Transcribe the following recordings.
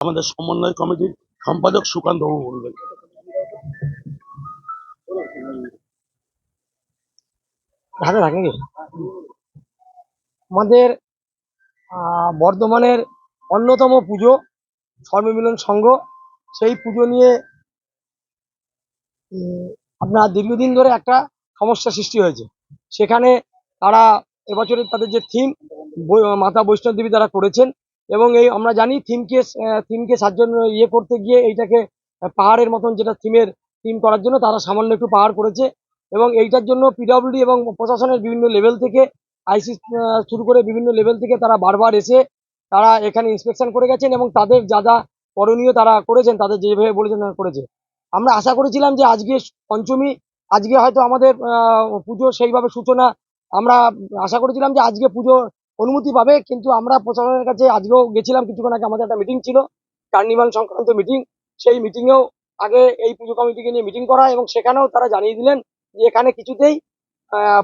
আমাদের সমন্বয় কমিটির সম্পাদক সুকান্ত বাবু বলবেন। ঢাকা থাকে নাকি আমাদের বর্ধমানের অন্যতম পুজো সর্বমিলন সংঘ, সেই পুজো নিয়ে আপনার দীর্ঘদিন ধরে একটা সমস্যা সৃষ্টি হয়েছে। সেখানে তারা এবছরের তাদের যে থিম মাতা বৈষ্ণব দেবী তারা করেছেন, এবং এই আমরা জানি থিমকে সাহায্য করতে গিয়ে এইটাকে পাহাড়ের মতন যেটা থিম করার জন্য তারা সামান্য একটু পাহাড় করেছে। এবং এইটার জন্য পিডব্লিউডি এবং প্রশাসনের বিভিন্ন লেভেল থেকে আইসি শুরু করে বিভিন্ন লেভেল থেকে তারা বারবার এসে তারা এখানে ইন্সপেকশন করে গেছেন, এবং তাদের যা যা করণীয় তারা করেছেন, তাদের যেভাবে বলেছেন তারা করেছে। আমরা আশা করেছিলাম যে আজকে পঞ্চমী, আজকে হয়তো আমাদের পুজোর সেইভাবে সূচনা, আমরা আশা করেছিলাম যে আজকে পুজো অনুমতি পাবে, কিন্তু আমরা প্রশাসনের কাছে আজকেও গেছিলাম। কিছুক্ষণ আগে আমাদের একটা মিটিং ছিল, কার্নিভাল সংক্রান্ত মিটিং। সেই মিটিংয়েও আগে এই পুজো কমিটিকে নিয়ে মিটিং করা, এবং সেখানেও তারা জানিয়ে দিলেন যে এখানে কিছুতেই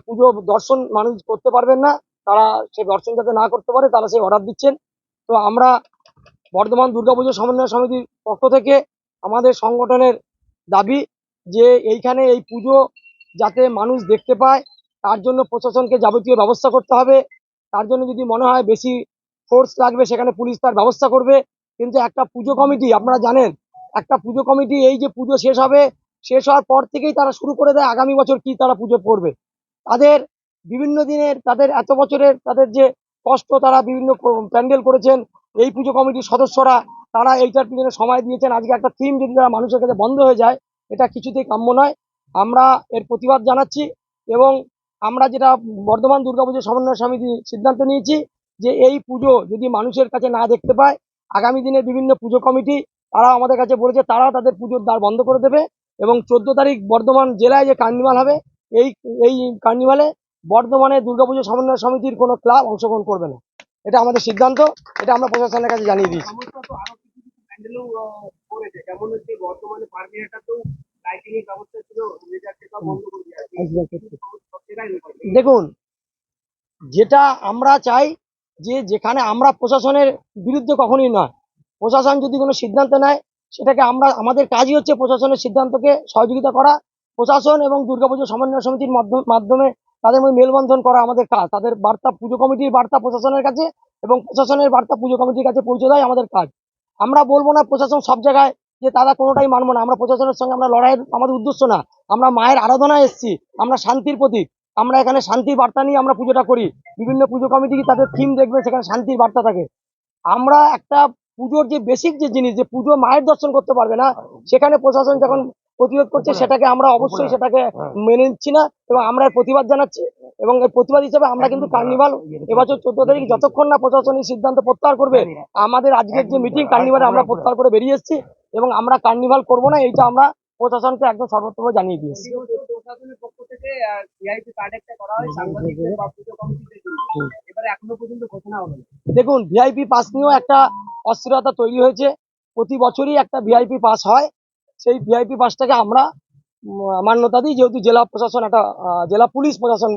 পুজো দর্শন মানুষ করতে পারবেন না। তারা সে দর্শন যাতে না করতে পারে তারা সেই অর্ডার দিচ্ছেন। তো আমরা বর্ধমান দুর্গাপুজো সমন্বয় সমিতির পক্ষ থেকে আমাদের সংগঠনের দাবি যে এইখানে এই পুজো যাতে মানুষ দেখতে পায়, তার জন্য প্রশাসনকে যাবতীয় ব্যবস্থা করতে হবে। তার জন্য যদি মনে হয় বেশি ফোর্স লাগবে, সেখানে পুলিশ তার ব্যবস্থা করবে। কিন্তু একটা পুজো কমিটি, আপনারা জানেন, একটা পুজো কমিটি এই যে পুজো শেষ হবে, শেষ হওয়ার পর থেকেই তারা শুরু করে দেয় আগামী বছর কি তারা পুজো করবে। তাদের বিভিন্ন দিনের, তাদের এত বছরের তাদের যে কষ্ট, তারা বিভিন্ন প্যান্ডেল করেছেন, এই পুজো কমিটির সদস্যরা তারা এইটার পিছনে সময় দিয়েছেন। আজকে একটা থিম যদি তারা মানুষের কাছে বন্ধ হয়ে যায়, এটা কিছুতেই কাম্য নয়। আমরা এর প্রতিবাদ জানাচ্ছি, এবং আমরা যেটা বর্ধমান দুর্গাপুজো সমন্বয় সমিতি সিদ্ধান্ত নিয়েছি যে এই পুজো যদি মানুষের কাছে না দেখতে পায়, আগামী দিনে বিভিন্ন পুজো কমিটি তারা আমাদের কাছে বলেছে তারা তাদের পুজোর দ্বার বন্ধ করে দেবে। এবং 14 তারিখ বর্ধমান জেলায় যে কার্নিভাল হবে, এই এই কার্নিভালে বর্ধমানে দুর্গাপুজো সমন্বয় সমিতির কোনো ক্লাব অংশগ্রহণ করবে না। এটা আমাদের সিদ্ধান্ত, এটা আমরা প্রশাসনের কাছে জানিয়ে দিয়েছি। দেখুন, যেটা আমরা চাই যে যেখানে আমরা প্রশাসনের বিরুদ্ধে কখনোই নয়, প্রশাসন যদি কোনো সিদ্ধান্ত নেয় সেটাকে আমাদের কাজই হচ্ছে প্রশাসনের সিদ্ধান্তকে সহযোগিতা করা। প্রশাসন এবং দুর্গাপুজো সমন্বয় সমিতির মাধ্যমে তাদের মধ্যে মেলবন্ধন করা আমাদের কাজ। তাদের বার্তা পুজো কমিটির বার্তা প্রশাসনের কাছে, এবং প্রশাসনের বার্তা পুজো কমিটির কাছে পৌঁছে দেয় আমাদের কাজ। আমরা বলবো না প্রশাসন সব জায়গায় যে তারা কোনোটাই মানবো না। আমরা প্রশাসনের সঙ্গে আমরা লড়াইয়ের আমাদের উদ্দেশ্য না। আমরা মায়ের আরাধনায় এসেছি, আমরা শান্তির প্রতীক। আমরা এখানে শান্তির বার্তা নিয়ে আমরা পুজোটা করি। বিভিন্ন পুজো কমিটি তাদের থিম দেখবে, সেখানে শান্তির বার্তা থাকে। আমরা একটা পুজোর যে বেসিক যে জিনিস, যে পুজো মায়ের দর্শন করতে পারবে না, সেখানে প্রশাসন যখন প্রতিরোধ করছে, সেটাকে আমরা অবশ্যই সেটাকে মেনে নিচ্ছি না, এবং আমরা এর প্রতিবাদ জানাচ্ছি। এবং এর প্রতিবাদ হিসেবে আমরা কিন্তু কার্নিভাল এবছর 14 তারিখ যতক্ষণ না প্রশাসনের সিদ্ধান্ত প্রত্যাহার করবে, আমাদের আজকের যে মিটিং কার্নিভালে আমরা প্রত্যাহার করে বেরিয়ে এসেছি, এবং আমরা কার্নিভাল করবো না, এইটা আমরা প্রশাসনকে একদম সর্বত্রভাবে জানিয়ে দিয়েছি। দেখুন, ভিআইপি পাস নিয়েও একটা অস্থিরতা তৈরি হয়েছে। প্রতি বছরই একটা ভিআইপি পাস হয়, সেই ভিআইপি পাসটাকে আমরা মান্যতা দিই, যেহেতু জেলা প্রশাসন একটা জেলা পুলিশ প্রশাসন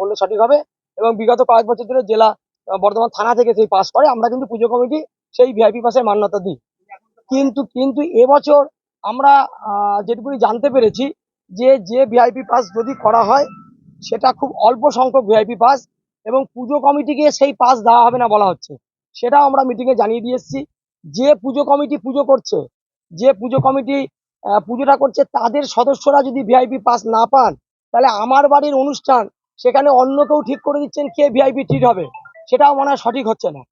বললে সঠিক হবে। এবং বিগত কয়েক বছর ধরে জেলা বর্ধমান থানা থেকে সেই পাস করে, আমরা কিন্তু পুজো কমিটি সেই ভিআইপি পাসের মান্যতা দিই। কিন্তু এবছর আমরা যেটুকুনি জানতে পেরেছি যে ভিআইপি পাস যদি করা হয়, সেটা খুব অল্প সংখ্যক ভিআইপি পাস, এবং পুজো কমিটিকে সেই পাস দেওয়া হবে না বলা হচ্ছে। সেটাও আমরা মিটিংয়ে জানিয়ে দিয়ে এসেছি। যে পুজো কমিটি পুজো করছে, যে পুজো কমিটি পুজোটা করছে, তাদের সদস্যরা যদি ভিআইপি পাস না পান, তাহলে আমার বাড়ির অনুষ্ঠান সেখানে অন্য কেউ ঠিক করে দিচ্ছেন কে ভিআইপি ট্রিট হবে, সেটাও মনে হয় সঠিক হচ্ছে না।